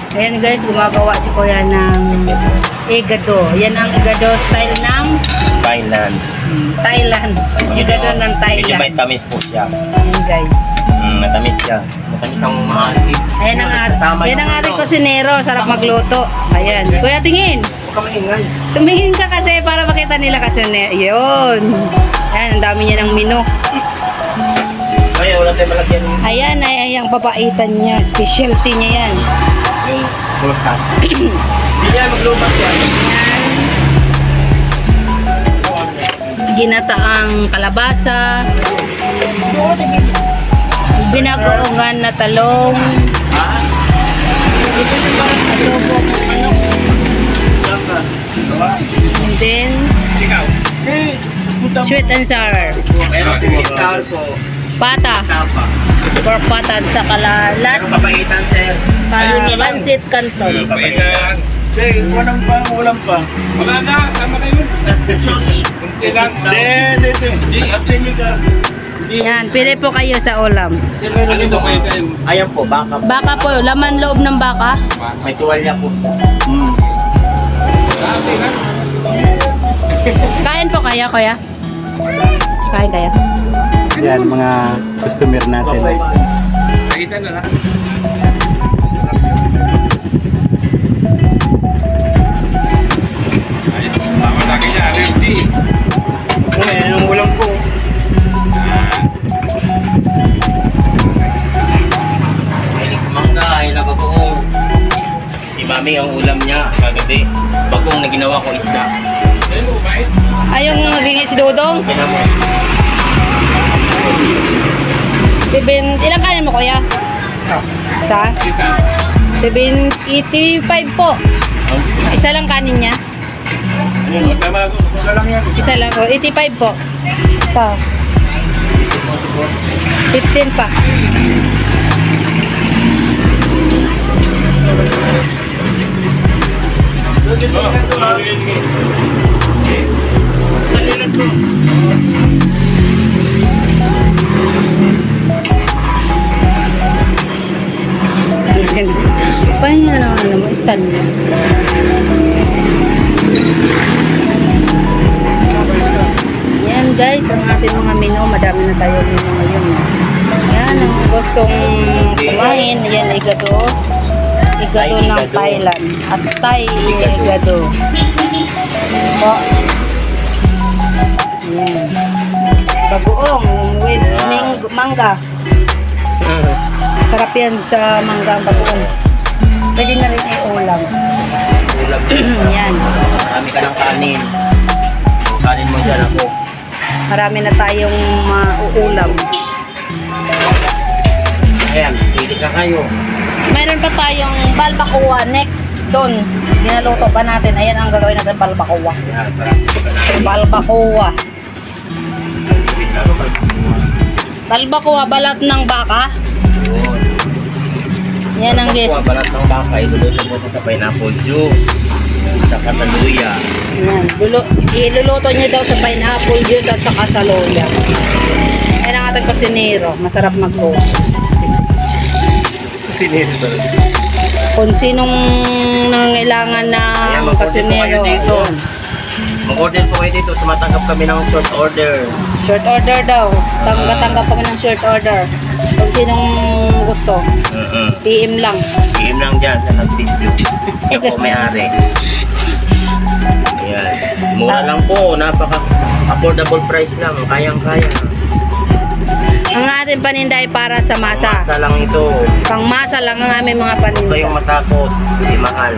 Ayan guys, gumagawa si Kuya ng igado. Yan ang igado style ng Thailand. Thailand. Igado ng Thailand. Medyo may tamis po siya. Ayan guys. Matamis siya. Matamis ang maasim. Ayan ang ating kusinero. Sarap magluto. Ayan. Kuya, tingin. Huwag ka maingay. Tumingin ka kasi para makita nila kasi. Yun. Ayan, ang dami niya ng menu. Kaya wala tayong malagyan. Ayan, ay ang papaitan niya. Specialty niya yan. Yung bulkan. Hindi niya maglubat yan. Ginataang kalabasa. Binagoongan na talong. Adobo, ano. And then, sweet and sour. Pata. Pork pata at saka last. Papaitan, sir. Pansit canton. Walang pa, ulam pa. Wala na, tama na yun. Kunti lang. Yan, pili po kayo sa ulam. Ayan po, baka. Baka po, laman loob ng baka. May tuwalya po. Kain po kaya, kuya? Kain kaya? Yan, mga customer natin. Nakita na lang. Baka lagi niya, allergy. Yan ang ulam po. Mangga, ay nagbagoong. Si Mami ang ulam niya kagabi. Bagong na ginawa ko isda. Ay, yung nabingi si Dodong? Kaya mo. 7, ilang kanin mo, kuya? Isa? 785 po. Isa lang kanin niya? Isa lang po. 85 po. Pa. 15 pa. Paano ano mo, stand mo? Yan guys, ang ating mga menu, madami na tayo menu ngayon. Yan, ang gustong kumain, yan igado. Igado ng Thailand. At Thai igado. Po. Yan. Bagoong with mangga. Sarap yan sa mangga ang bagoong. Pwede na rin ay ulam. Ulam. Yan. Marami ka ng kanin. Kanin mo dyan ako. Marami na tayong mauulam. Ayan, pili ka kayo. Mayroon pa tayong balbacoa next doon. Ginaluto pa natin. Ayan ang gagawin natin, balbacoa. Yan, sarap. Balbacoa. Balbacoa, balat ng baka. Yan ang Kuha balat ng baka, iluluto mo sa pineapple juice. Saka sa luya. yan. Iluluto nyo daw sa pineapple juice at saka sa loya. Yan ang ating kusinero. Masarap magluto. Sinito talaga. Kung sinong nangailangan Ayan, ng mag-order po kusinero. kayo dito. Ayan. Mag-order po kayo dito. Tumatanggap kami ng short order. Short order daw. Tanggap kami ng short order. Kung sinong gusto, PM lang. PM lang dyan sa nag-video. Yan po may-ari. Ayan. Mura lang po. Napaka-affordable price lang. Kayang-kaya. Ang ating paninda ay para sa masa. Masa lang ito. Pang masa lang ang aming mga Huwag paninda. kayong matakot. Hindi mahal.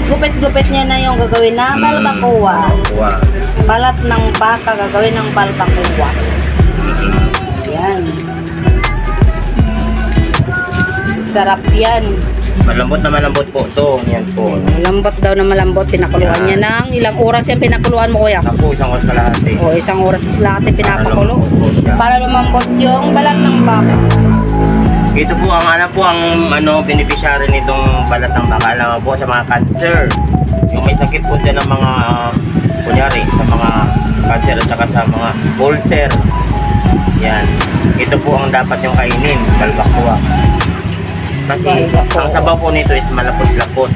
Gupit-gupit niya na yung gagawin na balbacoa. Balat ng baka gagawin ng balbacoa. Yan. Sarap yan. Malambot na malambot po ito. Yan po. Malambot daw na malambot. Pinakuluan niya ng ilang oras yung pinakuluan mo, kuya? Ako, isang oras kalahati. O, isang oras lahat yung pinapakulo. Para Para lumambot yung balat ng baka. ito po ang beneficiary nitong balat ng baka. Alam po sa mga cancer. Yung may sakit po dyan ng mga kunyari sa mga cancer at saka sa mga ulcer. Yan. Ito po ang dapat yung kainin, balbacoa. Kasi ang sabaw po nito is malapot-lapot.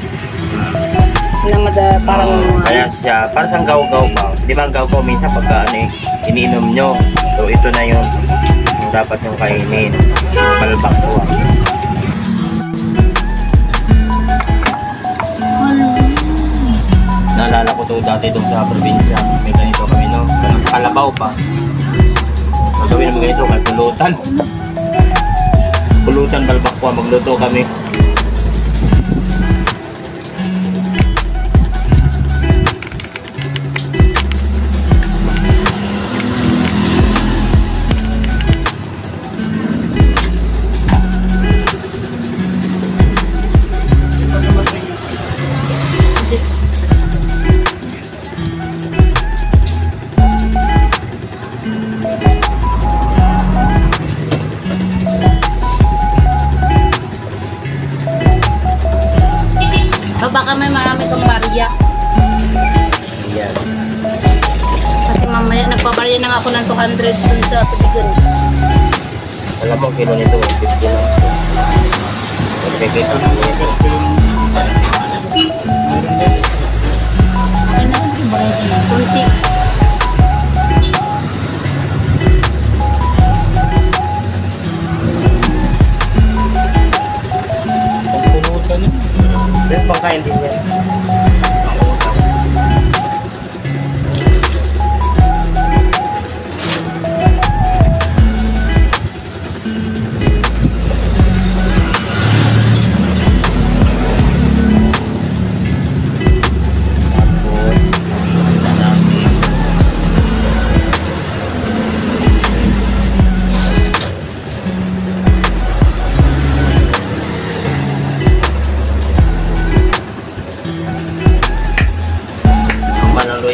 Parang kaya siya, parang sang gaw-gaw ba? Di ba ang gaw-gaw minsan pagka iniinom nyo. So ito na yung dapat yung kainin, balbacoa. Naalala ko to dati doon sa probinsya. May ganito kami, no? Ganun sa Kalabaw pa. Magawin naman ganito kay pulutan. Pulutan balbacoa, magluto kami. Baka may marami kang barya. Yan. Kasi mamaya nagpabarya na nga ako ng 200 dun sa tubigan. Alam mo, kilo nito, 50 lang. Nagkikita mo ito. Ano? Kunti. Pagpulutan yun. Then, pangkain din yan.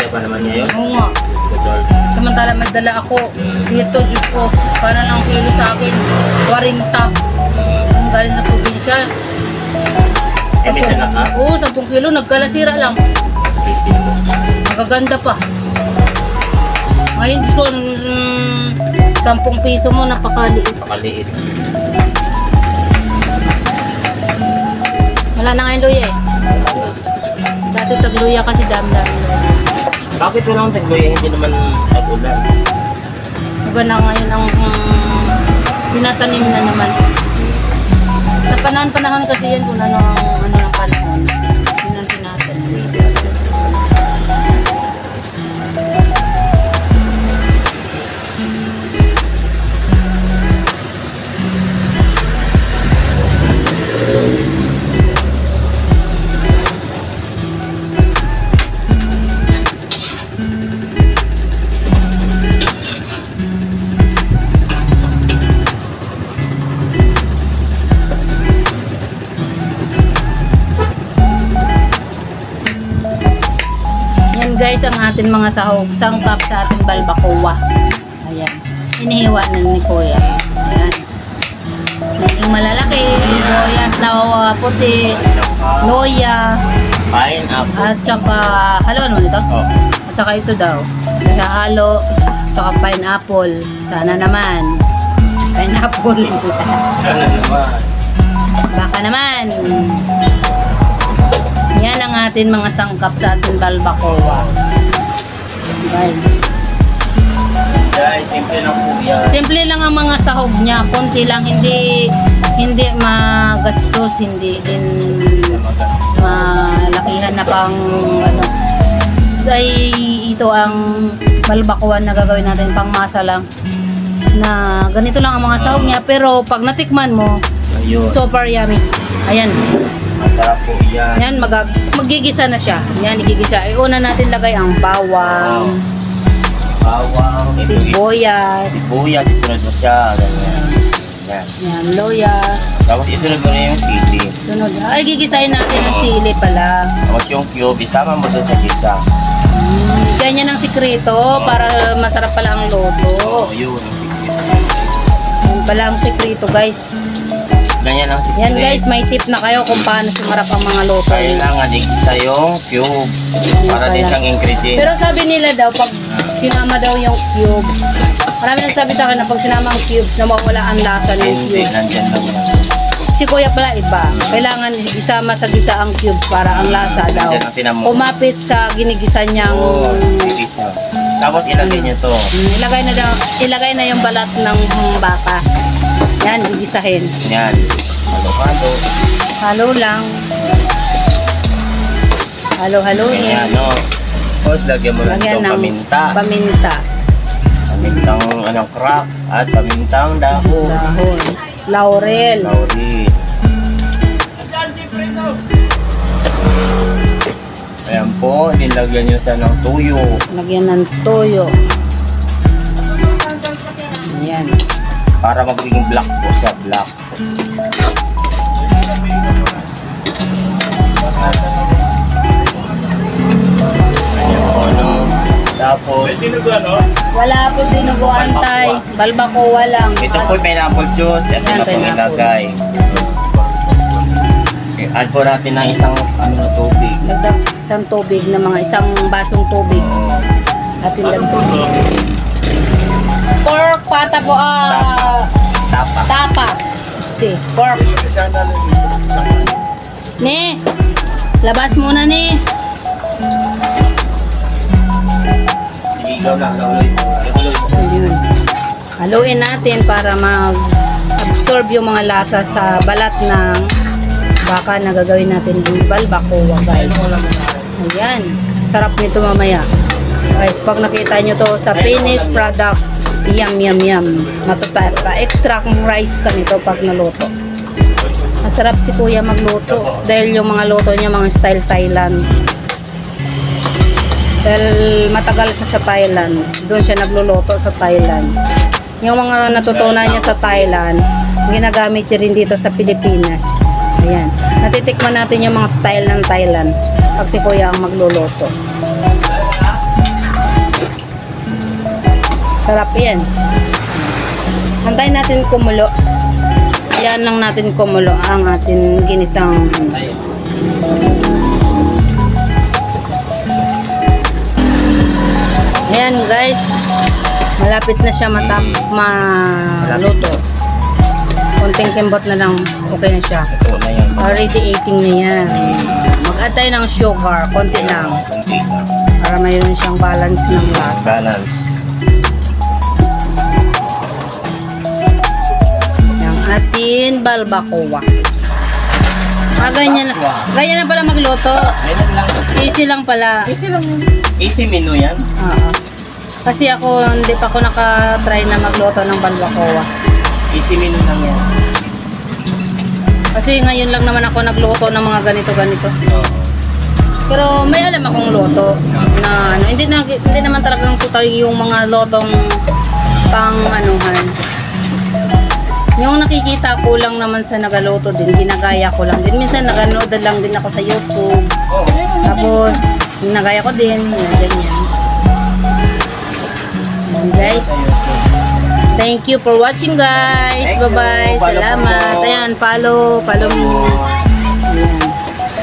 Pa naman ngayon. Oo nga. Samantala madala ako dito, Diyos ko, para lang kilo sa akin 40. Ang galing na probinsya. Eh, may dala ka? Oo, 10 kilo, nagkalasira lang. Magaganda pa. Ngayon, Diyos ko, 10 piso mo, napakaliit. Napakaliit. Wala na ngayon luya eh. Dati tagluya kasi dami-dami. Bakit walang tagloy? Hindi naman tag-ulan. Iba na ngayon ang tinatanim na naman. Sa panahon kasi yan kung ano ang panahon. Yun ang tinatanim. Guys, ang ating mga sahog, sangkap sa ating balbacoa. Ayan. Inihiwa na ni Kuya. Ayan. Saging malalaki, sibuyas na puti, loya, Pineapple. at saka, halo ano nito? Oh. At saka ito daw. Kaya halo, at saka pineapple. Sana naman. Pineapple. Ano naman? Baka naman. Yan ang ating mga sangkap sa ating balbacoa. Guys. Guys, simple lang po yan. Simple lang ang mga sahog niya. Konti lang. Hindi magastos. Hindi din malakihan na pang ano. Ay, ito ang balbacoa na gagawin natin. Pangmasa lang. Na ganito lang ang mga sahog niya. Pero pag natikman mo, Ayun. super yummy. Ayan. Masarap po yan. Yan, magigisa na siya. Yan, igigisa. Una natin lagay ang bawang, Bawang, sibuyas, sibuyas, isunod mo siya. Ganyan. Yan. yan, loya. Tapos isunod mo na yung sili. Sunod. Ay, gigisahin natin ang sili pala. Tapos yung cube, isama mo doon sa gisa. Ganyan ang sikreto para masarap pala ang loto. Oo, yun. Yan pala ang sikreto, guys. Ganyan ang sikreto. Yan, guys, may tip na kayo kung paano sumarap ang mga loto. Kailangan igisa yung cube para din siyang ingredient. Pero sabi nila daw, pag sinama daw yung cubes. Marami nagsabi sa akin na pag sinama ang cubes, nawawala ang lasa ng Hindi, cubes. nandyan lang yan. Si Kuya pala iba. Kailangan isama sa gisa ang cubes para ang lasa daw Nandyan ang tinamo. kumapit sa ginigisa niyang Oo, igisa. Tapos ilagay nyo to. ilagay na yung balat ng baka. Yan, gigisahin. Yan. Halo-halo. Halo lang. Halo-haloin. Yan, no. Tapos lagyan mo lang Lagyan itong paminta. Paminta. Pamintang crack at pamintang dahon. Dahon. Laurel. Laurel. Ayan po, nilagyan nyo sa ng tuyo. Lagyan ng toyo. Ayan. Para magiging black po siya, black. Ayan po, no. Tapos, Wala po dinuguan tay. Balbacoa lang. ito po yung pineapple juice. Ito Yan, na po pineapple. ilagay. Okay, add po natin ng isang na tubig. Lagdag isang tubig na mga isang basong tubig. Atin lang tubig. Pork pata po Tapa. tapa. Este, pork. Ni. Labas muna ni. Iligaw lang. Lutuloy. Ayun. Haluin natin para mag-absorb yung mga lasa sa balat ng baka na gagawin natin yung balbacoa, guys. Ayan. Sarap nito mamaya. Guys, pag nakita nyo to sa finished product, yum, yum, yum. Mapapa-extra kung rice ka nito pag naluto. Masarap si Kuya magluto dahil yung mga luto niya mga style Thailand. Dahil matagal siya sa Thailand. Doon siya nagluluto sa Thailand. Yung mga natutunan niya sa Thailand, ginagamit niya rin dito sa Pilipinas. Ayan. Natitikman natin yung mga style ng Thailand pag si Kuya ang magluluto. Sarap yan. Antayin natin kumulo. Yan lang natin kumulo ang ating ginisang. Ayan guys, malapit na siya maluto. Konting kimbot na lang, okay na siya. Ito na yan. Already 18 na yan. Mag-add tayo ng sugar, konti lang. Kunti lang. Para mayroon siyang balance ng lasa. Balance. Yung ating balbacoa. Ganyan na pala magluto. Ayun lang. Easy lang pala. Easy menu yan. Oo. Kasi ako, hindi pa ako nakatry na magluto ng balbacoa. Easy menu lang yan. Kasi ngayon lang naman ako nagluto ng mga ganito-ganito. Oo. Pero may alam akong luto na ano, hindi naman talagang total yung mga lotong pang anuhan. Yung nakikita ko lang naman sa nagaluto din, ginagaya ko lang din. Minsan naganood lang din ako sa YouTube. Tapos ginagaya ko din, ganyan. And guys, thank you for watching guys. Thank you. Bye-bye. Follow Salamat. po. Ayan, follow mo. Ayan.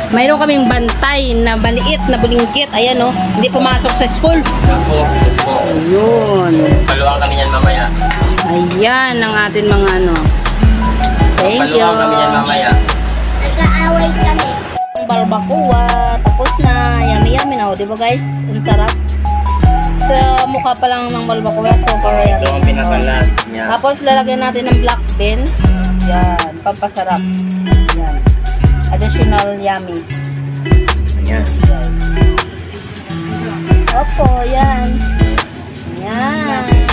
Mayroon kaming bantay na maliit na bulinggit. Ayan oh, hindi pumasok sa school. Ako, gusto ko. Ayun. Paluwang kami yan mamaya. Ayan ang atin mga ano. Thank you. Paluwang kami yan mamaya. Nag-aaway kami. Barbacoa. Tapos na. Yummy yummy na. Di ba guys? Ang sarap. Sa mukha pa lang ng barbacoa. Super yummy. Ito ang pinaka-last niya. Tapos lalagyan natin ng black beans. Yan. Pampasarap. Yan. Additional yummy. Ayan. Opo, yan. Yan.